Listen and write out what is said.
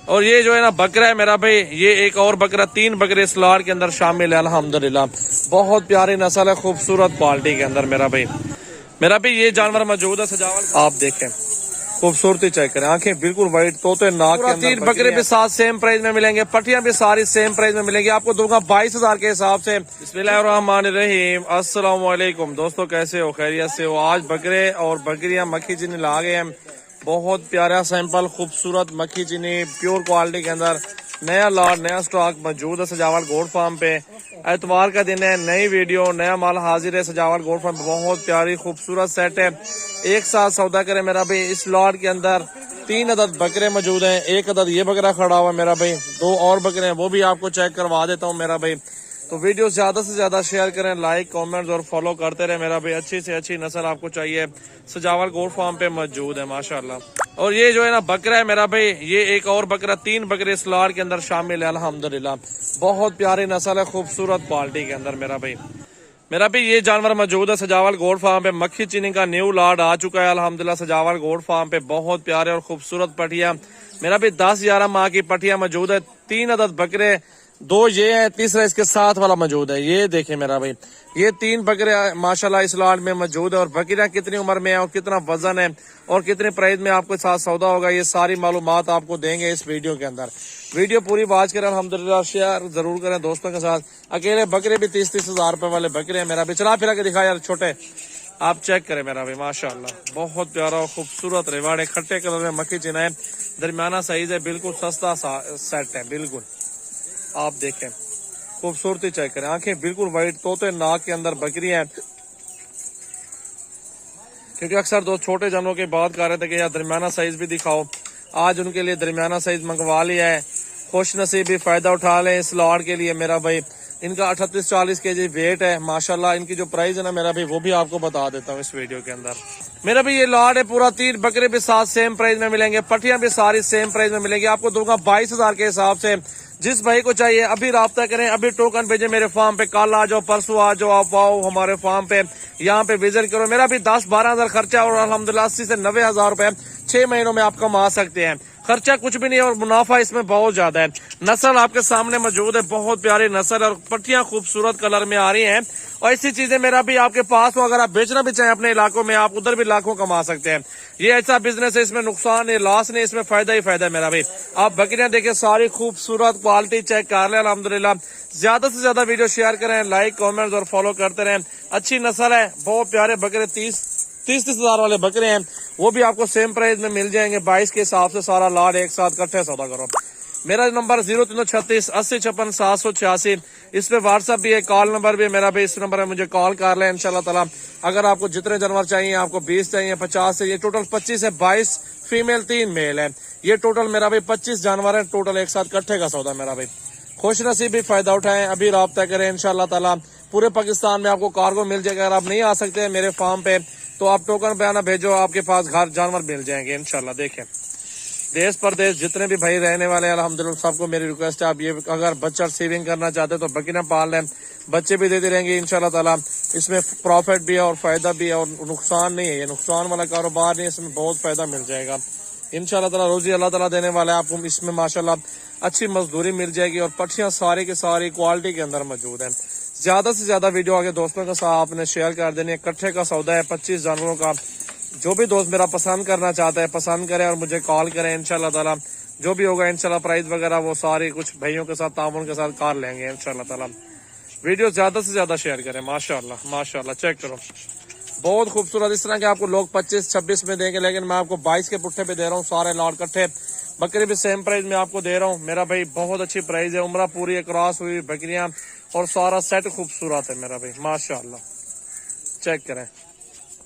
اور یہ جو ہے نا بکرا ہے میرا بھائی، یہ ایک اور بکرا، 3 بکرے اس لاٹ کے اندر شامل ہے الحمدللہ۔ بہت پیاری نسل ہے، خوبصورت کوالٹی کے اندر میرا بھائی یہ جانور موجود ہے سجاول، آپ دیکھیں خوبصورتی چیک کریں، آنکھیں بالکل وائٹ طوطے ناک کے اندر۔ 3 بکرے بھی ساتھ سیم پرائز میں ملیں گے، پٹیاں بھی ساری سیم پرائز میں ملیں گی، آپ کو دوں گا 22,000 کے حساب سے۔ بسم اللہ الرحمن الرحیم، السلام علیکم دوستو، کیسے ہو؟ خیریت سے ہو؟ آج بکرے اور بکریاں مکھی چینی لا گئے ہیں، بہت پیارا سیمپل خوبصورت مکھی چینی پیور کوالٹی کے اندر نیا لاٹ نیا سٹاک موجود ہے سجاول گوٹ فارم پہ۔ اتوار کا دن ہے، نئی ویڈیو نیا مال حاضر ہے سجاول گوٹ فارم پہ، بہت پیاری خوبصورت سیٹ ہے، ایک ساتھ سودا کرے میرا بھائی۔ اس لاٹ کے اندر 3 عدد بکرے موجود ہیں، 1 عدد یہ بکرا کھڑا ہوا ہے میرا بھائی، 2 اور بکرے ہیں وہ بھی آپ کو چیک کروا دیتا ہوں میرا بھائی۔ تو ویڈیو زیادہ سے زیادہ شیئر کریں، لائک کامنٹس اور فالو کرتے رہے میرا بھائی، اچھی سے اچھی نسل آپ کو چاہیے سجاول گوٹ فارم پہ موجود ہے ماشاءاللہ۔ اور یہ جو ہے نا بکرا ہے میرا بھائی، یہ ایک اور بکرا، 3 بکرے اس لاٹ کے اندر شامل ہے الحمدللہ۔ بہت پیاری نسل ہے، خوبصورت کوالٹی کے اندر میرا بھائی یہ جانور موجود ہے سجاول گوٹ فارم پہ۔ مکھی چینی کا نیو لاٹ آ چکا ہے الحمدللہ سجاول گوٹ فارم پہ، بہت پیارے اور خوبصورت پٹھیاں میرا بھائی، 10-11 ماہ کی پٹھیاں موجود ہے، 3 عدد بکرے، 2 یہ ہیں، تیسرا اس کے ساتھ والا موجود ہے، یہ دیکھیں میرا بھائی، یہ 3 بکرے ماشاءاللہ اس لاٹ میں موجود ہے۔ اور بکریاں کتنی عمر میں ہیں اور کتنا وزن ہے اور کتنے پرائز میں آپ کے ساتھ سودا ہوگا، یہ ساری معلومات آپ کو دیں گے اس ویڈیو کے اندر۔ ویڈیو پوری واچ کریں الحمدللہ، شیئر ضرور کریں دوستوں کے ساتھ۔ اکیلے بکرے بھی 30-30 ہزار روپے والے بکرے ہیں میرا بھی، چلا پھرا کے دکھا یار چھوٹے، آپ چیک کریں میرا بھی ماشاءاللہ، بہت پیارا اور خوبصورت ریواڑے کھٹے کلر میں مکھی چنا ہے، درمیانہ سائز ہے، بالکل سستا سیٹ ہے بالکل، آپ دیکھیں خوبصورتی چیک کریں، آنکھیں بالکل وائٹ طوطے ناک کے اندر بکری ہیں، کیونکہ اکثر دوست چھوٹے جانوروں کی بات کر رہے تھے کہ یار درمیانہ سائز بھی دکھاؤ، آج ان کے لیے درمیانہ سائز منگوا لیا ہے، خوش نصیبی فائدہ اٹھا لیں اس لاٹ کے لیے میرا بھائی۔ ان کا 38-40 kg ویٹ ہے ماشاءاللہ، ان کی جو پرائز ہے نا میرا بھائی وہ بھی آپ کو بتا دیتا ہوں اس ویڈیو کے اندر میرا بھی۔ یہ لاٹ ہے پورا، 3 بکرے بھی ساتھ سیم پرائز میں ملیں گے، پٹیاں بھی ساری سیم پرائز میں ملیں گی، آپ کو دوں گا 22,000 کے حساب سے۔ جس بھائی کو چاہیے ابھی رابطہ کریں، ابھی ٹوکن بھیجیں میرے فارم پہ، کل آ جاؤ پرسوں آ جاؤ، آپ آؤ ہمارے فارم پہ، یہاں پہ وزٹ کرو، میرا بھی 10-12 ہزار خرچہ اور الحمدللہ 80 سے 90 ہزار روپے 6 مہینوں میں آپ کما سکتے ہیں، خرچہ کچھ بھی نہیں ہے اور منافع اس میں بہت زیادہ ہے۔ نسل آپ کے سامنے موجود ہے، بہت پیاری نسل اور پٹیاں خوبصورت کلر میں آ رہی ہیں، اور ایسی چیزیں میرا بھی آپ کے پاس ہو، اگر آپ بیچنا بھی چاہیں اپنے علاقوں میں، آپ ادھر بھی لاکھوں کما سکتے ہیں۔ یہ ایسا بزنس ہے، اس میں نقصان نہیں، لاس نہیں، اس میں فائدہ ہی فائدہ ہے میرا بھائی۔ آپ بکریاں دیکھیں، ساری خوبصورت کوالٹی چیک کر لیں الحمدللہ۔ زیادہ سے زیادہ ویڈیو شیئر کریں، لائک کامنٹس اور فالو کرتے رہیں، اچھی نسل ہے، بہت پیارے بکرے، 30 ہزار والے بکرے ہیں، وہ بھی آپ کو سیم پرائز میں مل جائیں گے، 22 کے حساب سے سارا لاٹ ایک ساتھ کٹھے سودا کرو۔ میرا نمبر 0336 8056 786، اس پہ واٹس ایپ بھی ہے، کال نمبر بھی ہے میرا بھی، اس نمبر پہ مجھے کال کر لیں انشاءاللہ تعالی۔ اگر آپ کو جتنے جانور چاہیے، آپ کو 20 چاہیے، 50 چاہیے، ٹوٹل 25 ہے، 22 فیمیل 3 میل ہے، یہ ٹوٹل میرا بھی 25 جانور ہیں، ٹوٹل ایک ساتھ کٹھے کا سودا میرا بھائی۔ خوش نصیبی فائدہ اٹھائیں، ابھی رابطہ کریں انشاءاللہ تعالی، پورے پاکستان میں آپ کو کارگو مل جائے گا۔ اگر آپ نہیں آ سکتے میرے فارم پہ تو آپ ٹوکن پہ آنا بھیجو، آپ کے پاس گھر جانور مل جائیں گے انشاءاللہ۔ دیکھیں دیش پردیش جتنے بھی بھائی رہنے والے ہیں الحمدللہ، سب کو میری ریکویسٹ ہے، آپ یہ اگر بچہ سیونگ کرنا چاہتے تو بکریاں پال لیں، بچے بھی دیتے رہیں گے انشاءاللہ تعالی، اس میں پروفٹ بھی ہے اور فائدہ بھی ہے اور نقصان نہیں ہے، یہ نقصان والا کاروبار نہیں، اس میں بہت فائدہ مل جائے گا انشاءاللہ تعالی، روزی اللہ تعالی دینے والا ہے آپ کو، اس میں ماشاءاللہ اچھی مزدوری مل جائے گی، اور پٹھیاں ساری کے ساری کوالٹی کے اندر موجود ہیں۔ زیادہ سے زیادہ ویڈیو آگے دوستوں کے ساتھ آپ نے شیئر کر دینی ہے، کٹھے کا سودا ہے 25 جانوروں کا، جو بھی دوست میرا پسند کرنا چاہتا ہے پسند کریں اور مجھے کال کریں انشاءاللہ تعالی، جو بھی ہوگا انشاءاللہ پرائز وغیرہ وہ ساری کچھ بھائیوں کے ساتھ تعاون کے ساتھ کار لیں گے انشاءاللہ تعالی۔ ویڈیو زیادہ سے زیادہ شیئر کریں ماشاءاللہ ماشاءاللہ، چیک کرو بہت خوبصورت، اس طرح کے آپ کو لوگ 25-26 میں دیں گے، لیکن میں آپ کو 22 کے پٹھے پہ دے رہا ہوں، سارے لاٹ کٹھے بکرے بھی سیم پرائز میں آپ کو دے رہا ہوں میرا بھائی، بہت اچھی پرائز ہے، عمرہ پوری کراس ہوئی بکریاں اور سارا سیٹ خوبصورت ہے میرا بھائی ماشاءاللہ، چیک کریں۔